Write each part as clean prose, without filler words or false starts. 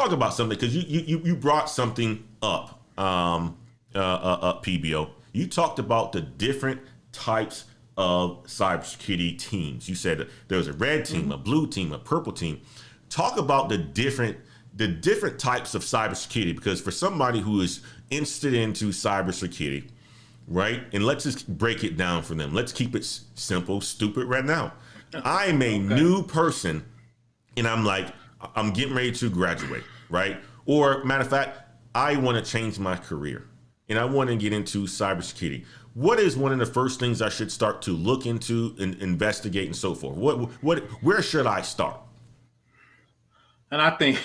talk about something because you brought something up, PBO. You talked about the different types of cybersecurity teams. You said there was a red team, a blue team, a purple team. Talk about the different types of cybersecurity, because for somebody who is interested into cybersecurity, right? And let's just break it down for them. Let's keep it simple, stupid right now. I'm a new person and I'm getting ready to graduate, right? Or matter of fact, I want to change my career and I want to get into cybersecurity. What is one of the first things I should start to look into and investigate and so forth? Where should I start? And I think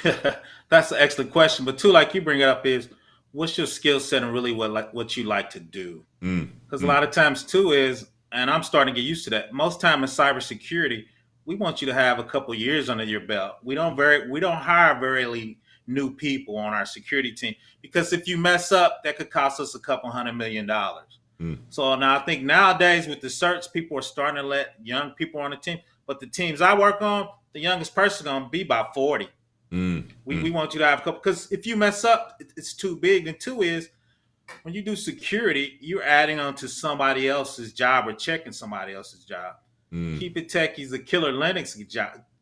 that's an excellent question. But two, like you bring it up, is what's your skill set and really what you like to do? Because a lot of times too is, and I'm starting to get used to that. Most time in cybersecurity, we want you to have a couple years under your belt. We don't hire very new people on our security team, because if you mess up, that could cost us a couple $100 million. So now I think nowadays with the search, people are starting to let young people on the team. But the teams I work on, the youngest person going to be about 40. We want you to have a couple, because if you mess up, it's too big. And two is, when you do security, you're adding on to somebody else's job or checking somebody else's job. Keep It Techie's a killer Linux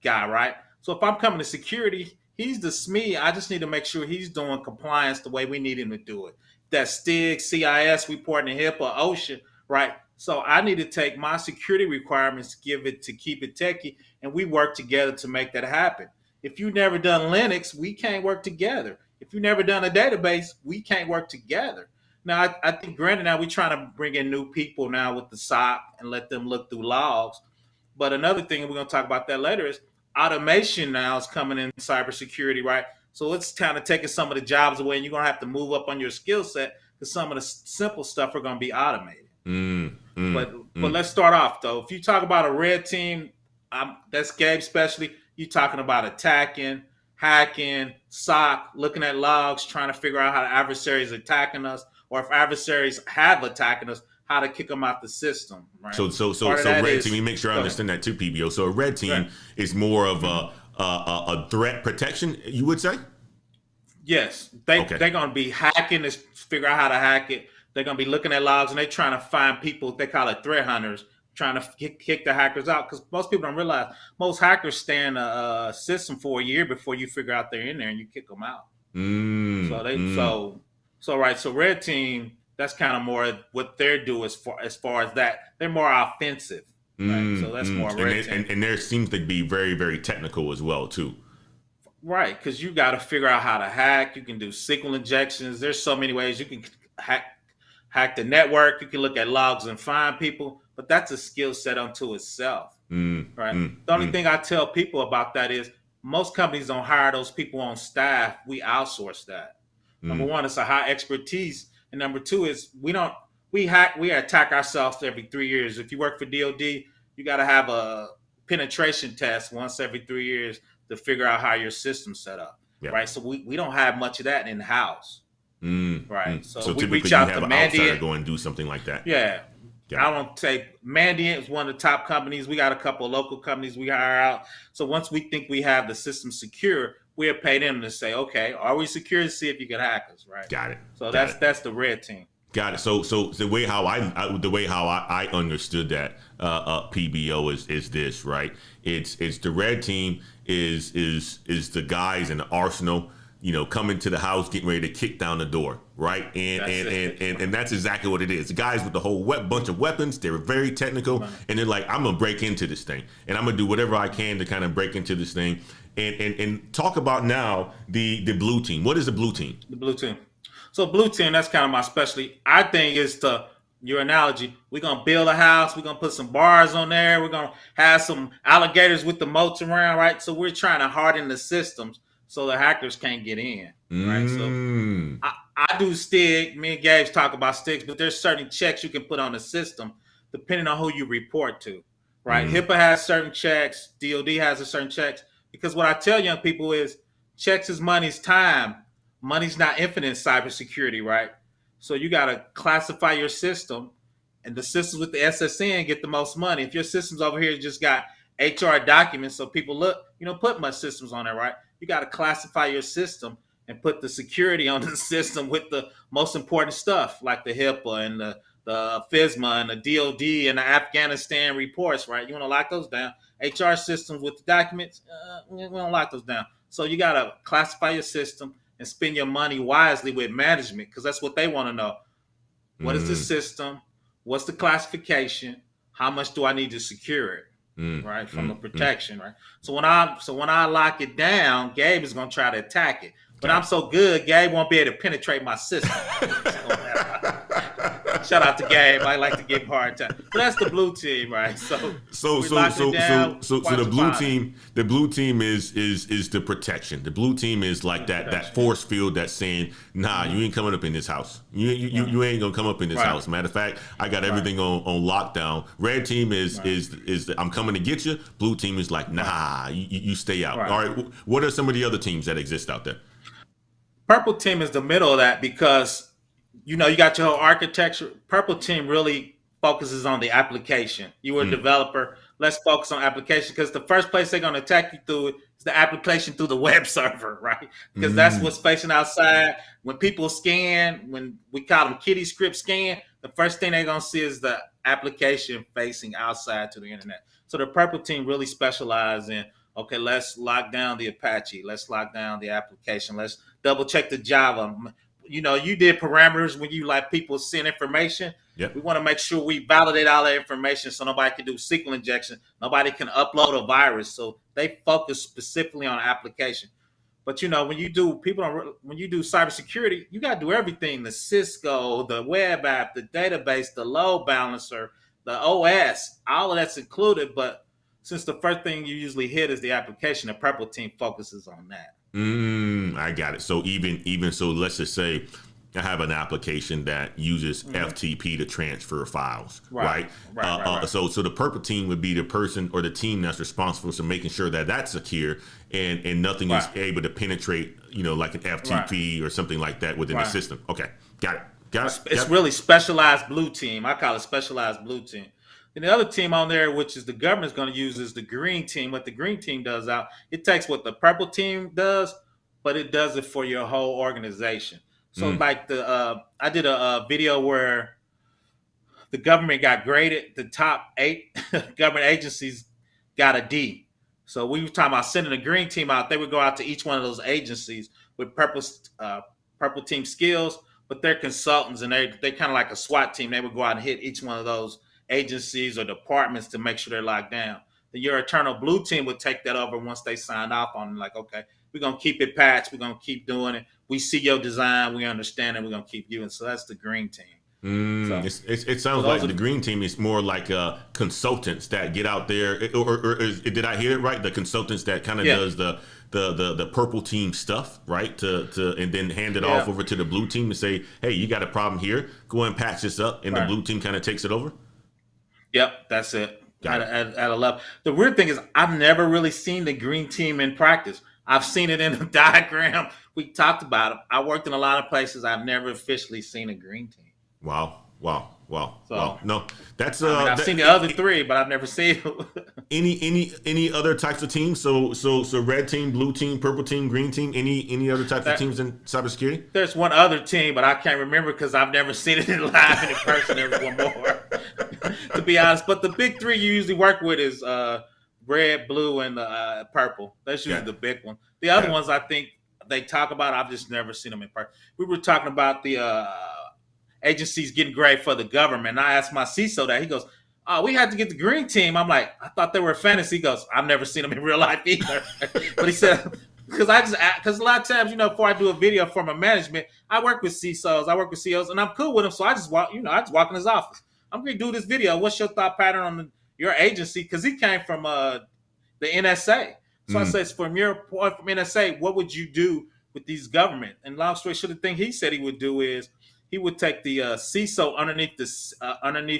guy, right? So if I'm coming to security, he's the SME. I just need to make sure he's doing compliance the way we need him to do it. That's STIG, CIS, reporting to HIPAA, OSHA, right? So I need to take my security requirements, give it to Keep It Techie, and we work together to make that happen. If you've never done Linux, we can't work together. If you've never done a database, we can't work together. Now, I think, granted, now we're trying to bring in new people now with the SOC and let them look through logs. But another thing, and we're going to talk about that later, is automation now is coming in cybersecurity, right? So it's kind of taking some of the jobs away, and you're going to have to move up on your skill set because some of the simple stuff are going to be automated. But let's start off, though. If you talk about a red team, that's Gabe's specialty. You're talking about attacking, hacking, SOC, looking at logs, trying to figure out how the adversaries are attacking us, or if adversaries have attacking us, how to kick them out the system. Right? So red team. You make sure I understand that too, PBO. So a red team is more of a threat protection, you would say? Yes, they're going to be hacking to figure out how to hack it. They're going to be looking at logs, and they're trying to find people. They call it threat hunters, trying to kick the hackers out, because most people don't realize most hackers stay in a system for a year before you figure out they're in there and you kick them out. So red team, that's kind of more what they're doing as far as that. They're more offensive, right? So that's more red team. And there seems to be very, very technical as well too. Right, because you got to figure out how to hack. You can do SQL injections. There's so many ways you can hack the network. You can look at logs and find people, but that's a skill set unto itself, right? The only thing I tell people about that is most companies don't hire those people on staff. We outsource that. Number one, it's a high expertise, and number two is we attack ourselves every 3 years. If you work for DoD, you got to have a penetration test once every 3 years to figure out how your system's set up, right? So we don't have much of that in house. Right. So we reach out to Mandiant. Go and do something like that. Yeah. I don't say Mandiant is one of the top companies. We got a couple of local companies we hire out. So once we think we have the system secure, we'll pay them to say, okay, are we secure, to see if you can hack us, right? Got it. So that's the red team. Got it. So the way how I understood that PBO is this, right? It's the red team is the guys in the arsenal, coming to the house, getting ready to kick down the door, right? And that's exactly what it is. The guys with the whole bunch of weapons, they're very technical, and they're like, I'm gonna break into this thing, and I'm gonna do whatever I can to kind of break into this thing. And talk about now the blue team. What is the blue team? The blue team. So blue team, that's kind of my specialty. I think is your analogy. We're gonna build a house. We're gonna put some bars on there. We're gonna have some alligators with the moats around, right? So we're trying to harden the systems so the hackers can't get in, right? So I do STIG. Me and Gabe's talk about STIGs, but there's certain checks you can put on the system depending on who you report to, right? HIPAA has certain checks. DoD has a certain checks. Because what I tell young people is checks is money's time. Money's not infinite in cybersecurity, right? So you got to classify your system, and the systems with the SSN get the most money. If your systems over here just got HR documents, so people look, you don't put much systems on there, right? You got to classify your system and put the security on the system with the most important stuff, like the HIPAA and the FISMA and the DOD and the Afghanistan reports, right? You want to lock those down. HR systems with the documents, we don't lock those down. So you got to classify your system and spend your money wisely with management, because that's what they want to know. What is the system? What's the classification? How much do I need to secure it? Right, from the protection, right? So when I lock it down, Gabe is gonna try to attack it. But I'm so good, Gabe won't be able to penetrate my system. Shout out to Gabe. I like to give him a hard time. But that's the blue team, right? So the blue team is the protection. The blue team is like that force field that's saying, nah, you ain't coming up in this house. You ain't gonna come up in this house. Matter of fact, I got everything on lockdown. Red team is I'm coming to get you. Blue team is like, nah, you stay out. All right. What are some of the other teams that exist out there? Purple team is the middle of that, because you got your whole architecture. Purple team really focuses on the application. You were a developer. Let's focus on application, because the first place they're going to attack you through is the application through the web server, right? Because that's what's facing outside. When people scan, when we call them kitty script scan, the first thing they're going to see is the application facing outside to the internet. So the purple team really specializes in, okay, let's lock down the Apache. Let's lock down the application. Let's double check the Java. You did parameters when you let people send information. Yep. We want to make sure we validate all that information so nobody can do SQL injection. Nobody can upload a virus. So they focus specifically on application. But when you do cybersecurity, you got to do everything: the Cisco, the web app, the database, the load balancer, the OS. All of that's included. But since the first thing you usually hit is the application, the purple team focuses on that. I got it. So even so, let's just say I have an application that uses FTP to transfer files, right? So the purple team would be the person or the team that's responsible for making sure that that's secure and nothing is able to penetrate, like an FTP or something like that within the system. Okay, got it. It's really specialized blue team. I call it specialized blue team. And the other team on there, which is the government's going to use, is the green team. What the green team does it takes what the purple team does, but it does it for your whole organization. So like I did a video where the government got graded. The top 8 government agencies got a D. So we were talking about sending a green team out. They would go out to each one of those agencies with purple team skills, but they're consultants, and they kind of like a SWAT team. They would go out and hit each one of those agencies or departments to make sure they're locked down. Then your eternal blue team would take that over once they signed off on it. Like, okay, we're going to keep it patched. We're going to keep doing it. We see your design. We understand it. We're going to keep you. And so that's the green team. It sounds like the green team is more like consultants that get out there, or did I hear it right? The consultants that kind of does the purple team stuff, right? To and then hand it off over to the blue team to say, hey, you got a problem here. Go and patch this up, and the blue team kind of takes it over. Yep, that's it. At a level. The weird thing is, I've never really seen the green team in practice. I've seen it in the diagram. We talked about it. I worked in a lot of places. I've never officially seen a green team. Wow. No, that's I've seen the other 3, but I've never seen any other types of teams. So red team, blue team, purple team, green team. Any other types of teams in cybersecurity? There's one other team, but I can't remember because I've never seen it in live and in person. There's one more, to be honest. But the big 3 you usually work with is red, blue, and purple. That's usually the big one. The other ones I think they talk about, I've just never seen them in person. We were talking about the agencies getting graded for the government. And I asked my CISO that. He goes, oh, we had to get the green team. I'm like, I thought they were fantasy. He goes, I've never seen them in real life either. But he said, because a lot of times, before I do a video for my management, I work with CISOs, I work with CEOs, and I'm cool with them. So I just walk in his office. I'm going to do this video. What's your thought pattern on your agency? Because he came from the NSA. So I said, from your point from NSA, what would you do with these government? And long story short, the thing he said he would do is, he would take the CISO underneath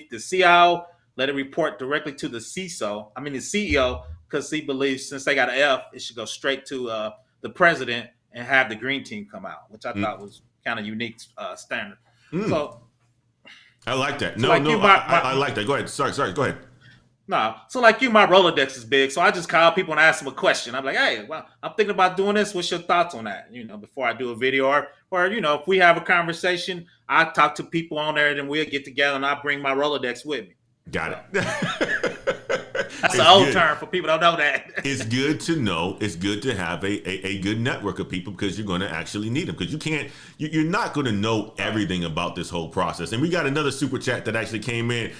the CIO, let it report directly to the CEO, because he believes since they got an F, it should go straight to the president and have the green team come out, which I thought was kind of unique standard. So I like that. I like that. Go ahead. Sorry. Go ahead. No. So like you, my Rolodex is big. So I just call people and ask them a question. I'm like, hey, well, I'm thinking about doing this. What's your thoughts on that? Before I do a video or if we have a conversation, I talk to people on there and then we'll get together and I bring my Rolodex with me. Got So, it. that's an old term for people who don't know that. It's good to know. It's good to have a good network of people because you're going to actually need them because you're not going to know everything about this whole process. And we got another super chat that actually came in.